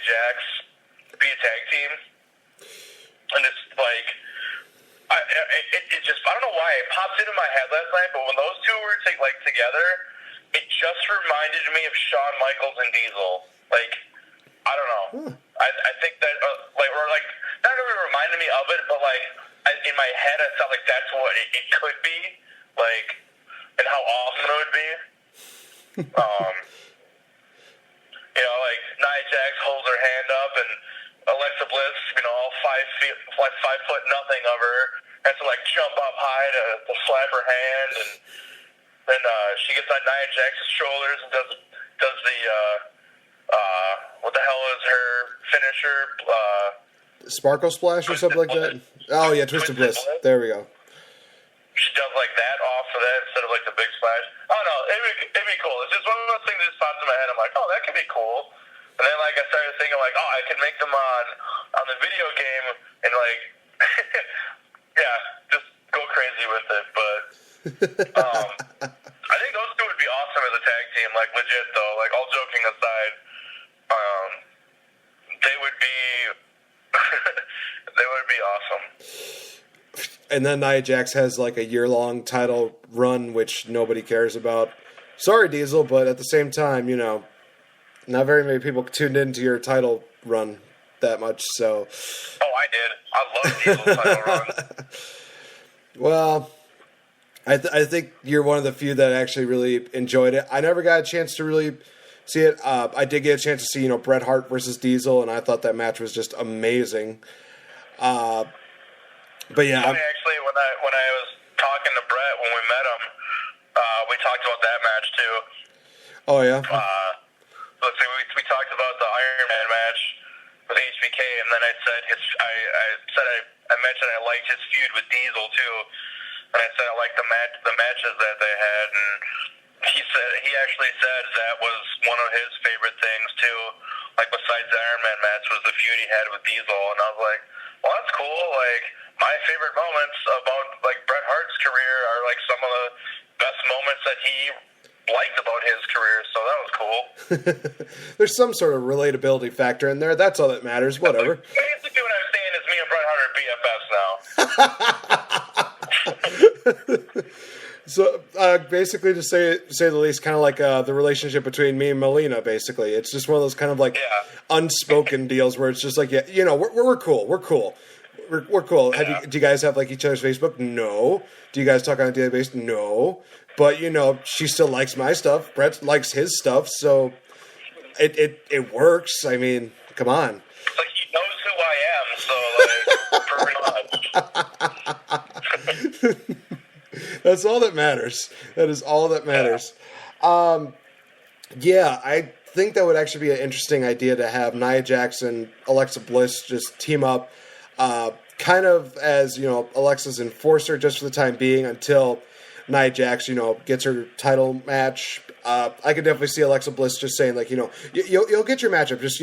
Jax be a tag team, and it's like it just I don't know why it popped into my head last night, but when those two were together, it just reminded me of Shawn Michaels and Diesel. Like I don't know, I think that not really reminded me of it, but in my head I felt like that's what it could be, and how awesome it would be. Nia Jax holds her hand up, and Alexa Bliss, all 5'0" of her, has to jump up high to slap her hand, and then she gets on Nia Jax's shoulders and does the what the hell is her finisher? Sparkle Splash or something like that? Oh yeah, Twisted Bliss. There we go. She does that off of that instead of the big splash. I don't know. It'd be cool. It's just one of those things that just pops in my head. I'm like, oh, that could be cool. And then I started thinking I could make them on the video game and yeah, just go crazy with it. But I think those two would be awesome as a tag team. Legit though. All joking aside, they would be they would be awesome. And then Nia Jax has a year-long title run, which nobody cares about. Sorry, Diesel, but at the same time, not very many people tuned into your title run that much. So. Oh, I did. I love Diesel's title run. Well, I think you're one of the few that actually really enjoyed it. I never got a chance to really see it. I did get a chance to see Bret Hart versus Diesel, and I thought that match was just amazing. But yeah, actually, when I was talking to Brett when we met him, we talked about that match too. Oh yeah. Let's see, we talked about the Iron Man match with HBK, and then I said I mentioned I liked his feud with Diesel too, and I said I liked the matches that they had, and he actually said that was one of his favorite things too. Besides the Iron Man match, was the feud he had with Diesel, and I was like, well, that's cool. My favorite moments about Bret Hart's career are some of the best moments that he liked about his career, so that was cool. There's some sort of relatability factor in there. That's all that matters. Whatever. Basically, what I'm saying is me and Bret Hart are BFFs now. So basically, to say the least, kind of the relationship between me and Melina. Basically, it's just one of those kind of unspoken deals where it's just we're cool. We're cool. We're cool. Yeah. Do you guys have each other's Facebook? No. Do you guys talk on a daily basis? No. But she still likes my stuff. Brett likes his stuff, so it works. I mean, come on. He knows who I am, so pretty much. That's all that matters. That is all that matters. Yeah, I think that would actually be an interesting idea to have Nia Jax and Alexa Bliss just team up. Kind of as, Alexa's enforcer just for the time being until Nia Jax, gets her title match. I could definitely see Alexa Bliss just saying, you'll get your matchup. Just,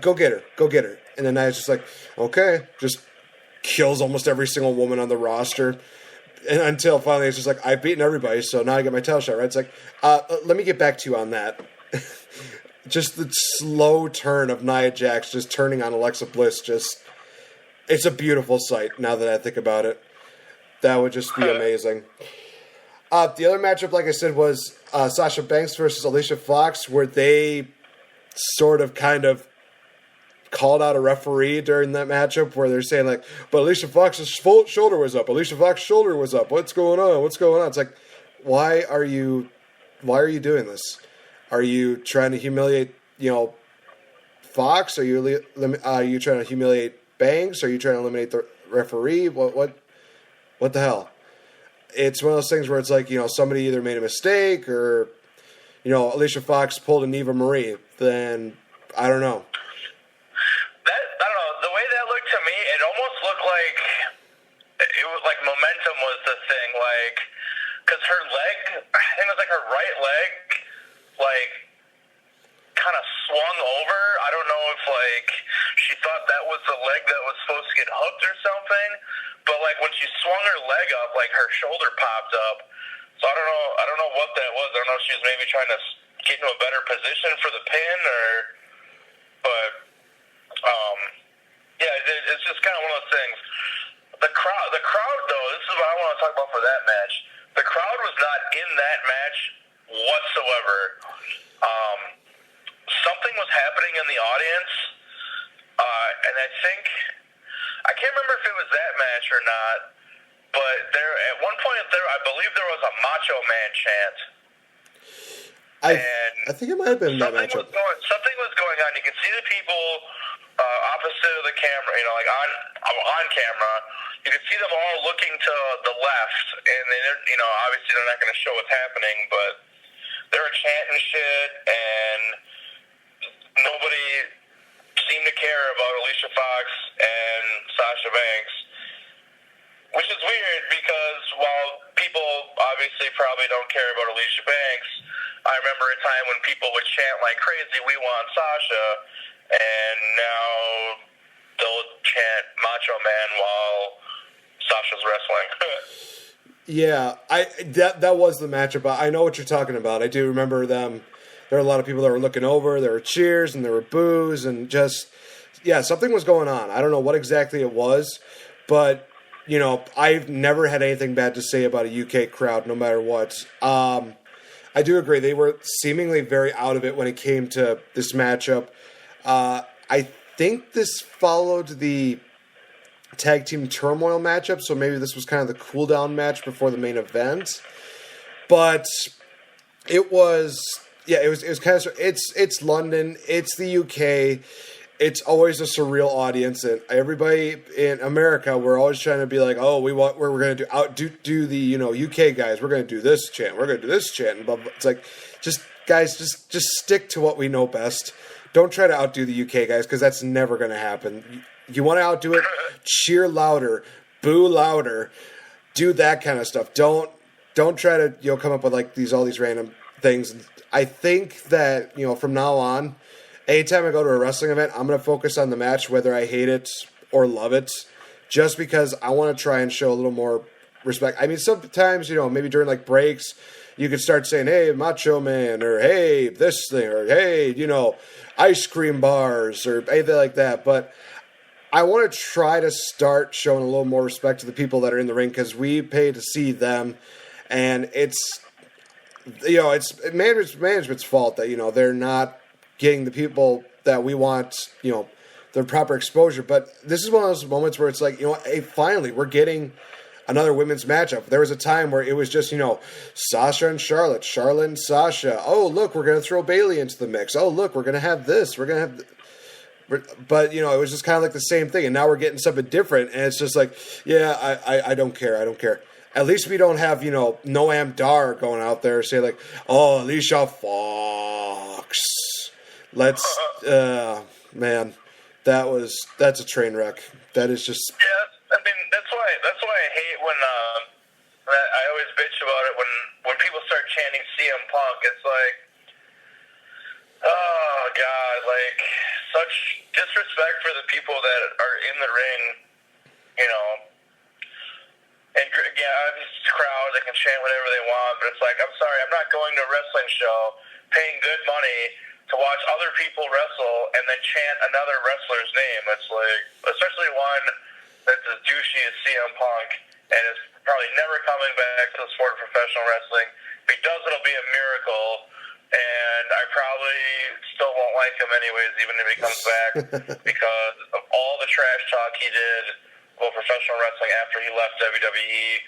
go get her. Go get her. And then Nia's just okay. Just kills almost every single woman on the roster. And until finally it's just I've beaten everybody, so now I get my title shot, right? It's let me get back to you on that. Just the slow turn of Nia Jax just turning on Alexa Bliss it's a beautiful sight now that I think about it. That would just be amazing. The other matchup, like I said, was Sasha Banks versus Alicia Fox, where they sort of kind of called out a referee during that matchup where they're saying but Alicia Fox's shoulder was up. Alicia Fox's shoulder was up. What's going on? What's going on? It's why are you doing this? Are you trying to humiliate, Fox? Are you trying to humiliate Banks? Are you trying to eliminate the referee? What the hell? It's one of those things where it's somebody either made a mistake or, Alicia Fox pulled a Neva Marie. Then I don't know. I don't know. The way that looked to me, it almost looked like it was momentum was the thing. Because her leg, I think it was her right leg, kind of swung over. I don't know if she thought that was the leg that was supposed to get hooked or something. But when she swung her leg up, her shoulder popped up. So I don't know what that was. I don't know if she was maybe trying to get into a better position for the pin but crowd though, this is what I want to talk about for that match. The crowd was not in that match whatsoever. Something was happening in the audience, and I can't remember if it was that match or not, but there at one point I believe there was a Macho Man chant. I think it might have been that matchup. Something was going on. You could see the people opposite of the camera, like on camera. You could see them all looking to the left, and obviously they're not going to show what's happening, but they were chanting shit, and nobody seemed to care about Alicia Fox and Sasha Banks, which is weird because while people obviously probably don't care about Alicia Banks, I remember a time when people would chant like crazy, "We want Sasha," and now they'll chant Macho Man while Sasha's wrestling. Yeah, that was the matchup. I know what you're talking about. I do remember them. There were a lot of people that were looking over. There were cheers and there were boos and just, something was going on. I don't know what exactly it was, but, I've never had anything bad to say about a UK crowd, no matter what. I do agree. They were seemingly very out of it when it came to this matchup. I think this followed the tag team turmoil matchup, so maybe this was kind of the cool down match before the main event. But it was kind of, it's London, it's the UK, it's always a surreal audience, and everybody in America, we're always trying to be like, oh, we're going to outdo the UK guys, we're going to do this chant, we're going to do this chant, and blah, blah. It's like, just guys, just stick to what we know best. Don't try to outdo the UK guys, because that's never going to happen. You want to outdo it, cheer louder, boo louder, do that kind of stuff. Don't try to come up with like all these random things. I think that from now on, anytime I go to a wrestling event, I'm going to focus on the match, whether I hate it or love it, just because I want to try and show a little more respect. I mean, sometimes maybe during like breaks, you could start saying, "Hey, Macho Man," or "Hey, this thing," or "Hey, ice cream bars," or anything like that. But I want to try to start showing a little more respect to the people that are in the ring, because we pay to see them, and it's management's fault that they're not getting the people that we want their proper exposure. But this is one of those moments where it's like, hey, finally we're getting another women's matchup. There was a time where it was just Sasha and Charlotte and Sasha. Oh, look, we're going to throw Bayley into the mix. Oh, look, we're going to have this. We're going to have. But it was just kind of like the same thing, and now we're getting something different, and it's just like, I don't care. At least we don't have Noam Dar going out there saying like, "Oh, Alicia Fox." Let's man, that's a train wreck. That is just. Yeah, I mean that's why I hate when I always bitch about it when people start chanting CM Punk. It's like, oh God, like such disrespect for the people that are in the ring, And this crowd, they can chant whatever they want, but it's like, I'm sorry, I'm not going to a wrestling show, paying good money to watch other people wrestle and then chant another wrestler's name. It's like, especially one that's as douchey as CM Punk and is probably never coming back to the sport of professional wrestling. If he does, it'll be a miracle. And I probably still won't like him anyways, even if he comes back, because of all the trash talk he did about professional wrestling after he left WWE.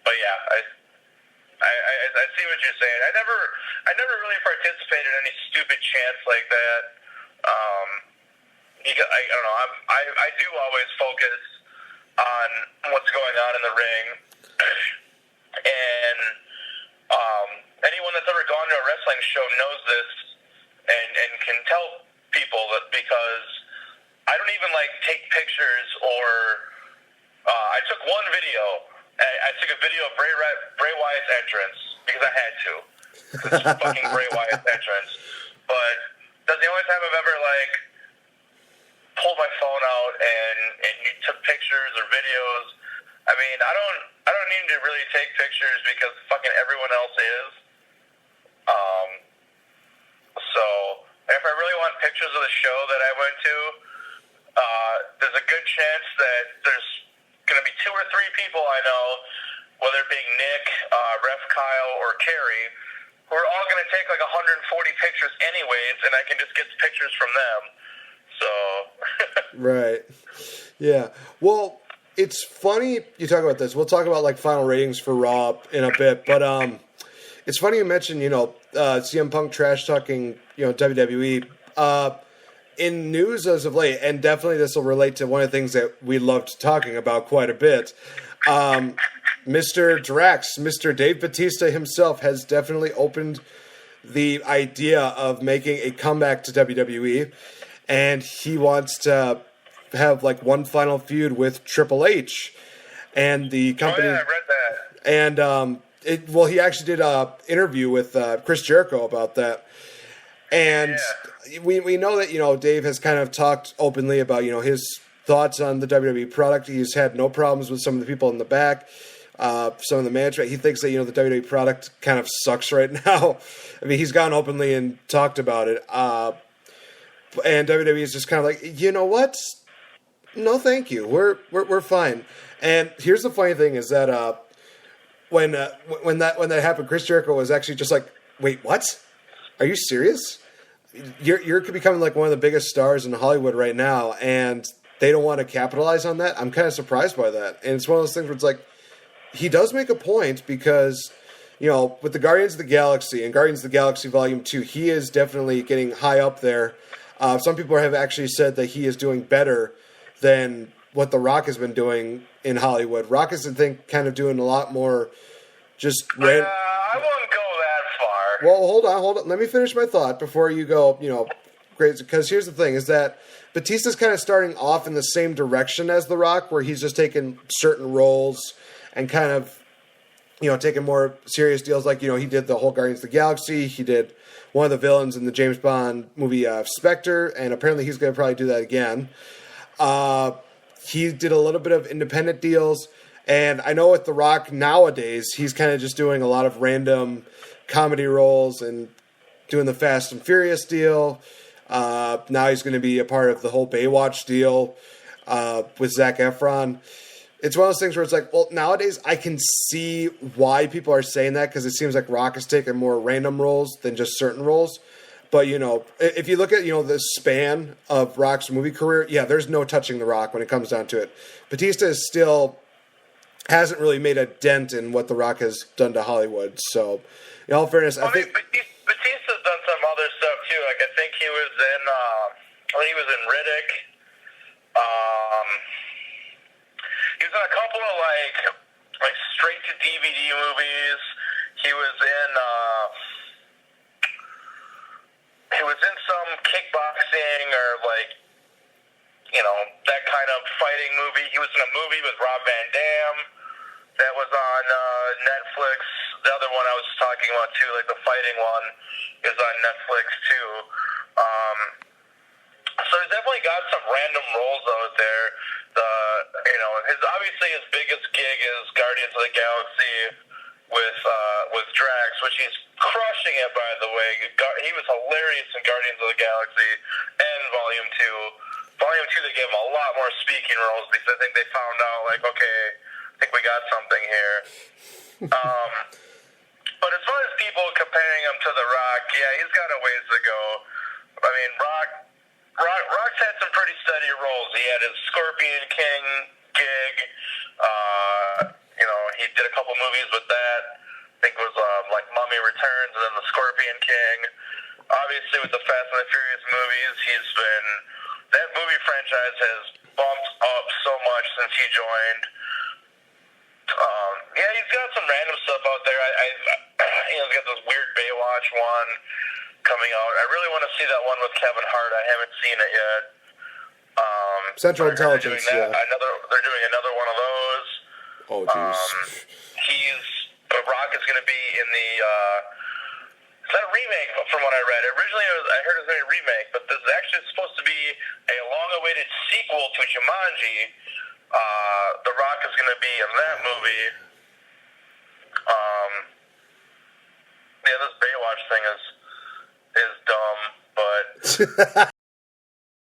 But yeah, I see what you're saying. I never really participated in any stupid chants like that. I don't know. I do always focus on what's going on in the ring, and anyone that's ever gone to a wrestling show knows this, and can tell people that, because I don't even take pictures or I took one video. I took a video of Bray Wyatt's entrance because I had to. It's fucking Bray Wyatt's entrance. But that's the only time I've ever pulled my phone out and you took pictures or videos. I mean, I don't need to really take pictures because fucking everyone else is. So if I really want pictures of the show that I went to, there's a good chance that there's going to be 2 or 3 people I know, whether it be Nick, Ref Kyle, or Carrie, who are all going to take like 140 pictures anyways, and I can just get pictures from them. So. Right. Yeah. Well, it's funny you talk about this. We'll talk about like final ratings for Raw in a bit, but it's funny you mentioned CM Punk trash talking WWE in news as of late, and definitely this will relate to one of the things that we loved talking about quite a bit. Mr. Drax, Mr. Dave Bautista himself, has definitely opened the idea of making a comeback to WWE, and he wants to have like one final feud with Triple H and the company. Oh yeah, I read that. And he actually did an interview with Chris Jericho about that, and we know that Dave has kind of talked openly about his thoughts on the WWE product. He's had no problems with some of the people in the back, some of the management. He thinks that the WWE product kind of sucks right now. I mean, he's gone openly and talked about it. And WWE is just kind of like, you know what? No, thank you. We're fine. And here's the funny thing: is that when that happened, Chris Jericho was actually just like, "Wait, what? Are you serious? You're becoming like one of the biggest stars in Hollywood right now, and they don't want to capitalize on that." I'm kind of surprised by that. And it's one of those things where it's like, he does make a point because, with the Guardians of the Galaxy and Guardians of the Galaxy Volume 2, he is definitely getting high up there. Some people have actually said that he is doing better than what The Rock has been doing in Hollywood. Rock is, I think, kind of doing a lot more just... I wouldn't go that far. Well, hold on. Let me finish my thought before you go, great. Because here's the thing, is that Batista's kind of starting off in the same direction as The Rock, where he's just taking certain roles and kind of, taking more serious deals. Like, he did the whole Guardians of the Galaxy. He did one of the villains in the James Bond movie, Spectre, and apparently he's going to probably do that again. He did a little bit of independent deals, and I know with The Rock nowadays, he's kind of just doing a lot of random comedy roles and doing the Fast and Furious deal. Now he's going to be a part of the whole Baywatch deal with Zac Efron. It's one of those things where it's like, well, nowadays I can see why people are saying that, because it seems like Rock is taking more random roles than just certain roles. But, if you look at, the span of Rock's movie career, there's no touching The Rock when it comes down to it. Batista hasn't really made a dent in what The Rock has done to Hollywood. So, in all fairness, I think... Batista's done some other stuff, too. Like, I think he was in Riddick. He was in a couple of, like straight-to-DVD movies. He was in some kickboxing or that kind of fighting movie. He was in a movie with Rob Van Dam that was on Netflix. The other one I was talking about too, like the fighting one, is on Netflix too. So he's definitely got some random roles out there. His biggest gig is Guardians of the Galaxy with Drax, which he's crushing it, by the way. He was hilarious in Guardians of the Galaxy and Volume 2. Volume 2, they gave him a lot more speaking roles because I think they found out, okay, I think we got something here. But as far as people comparing him to The Rock, he's got a ways to go. I mean, Rock's had some pretty steady roles. He had his Scorpion King gig. He did a couple movies with that. I think it was like Mummy Returns and then The Scorpion King. Obviously, with the Fast and the Furious movies, that movie franchise has bumped up so much since he joined. He's got some random stuff out there. He's got this weird Baywatch one coming out. I really want to see that one with Kevin Hart. I haven't seen it yet. Central Intelligence, they're doing another one of those. Oh, jeez. Rock is going to be in the... it's not a remake, from what I read. Originally, I heard it was going to be a remake, but this is actually supposed to be a long-awaited sequel to Jumanji. The Rock is going to be in that movie. This Baywatch thing is dumb, but...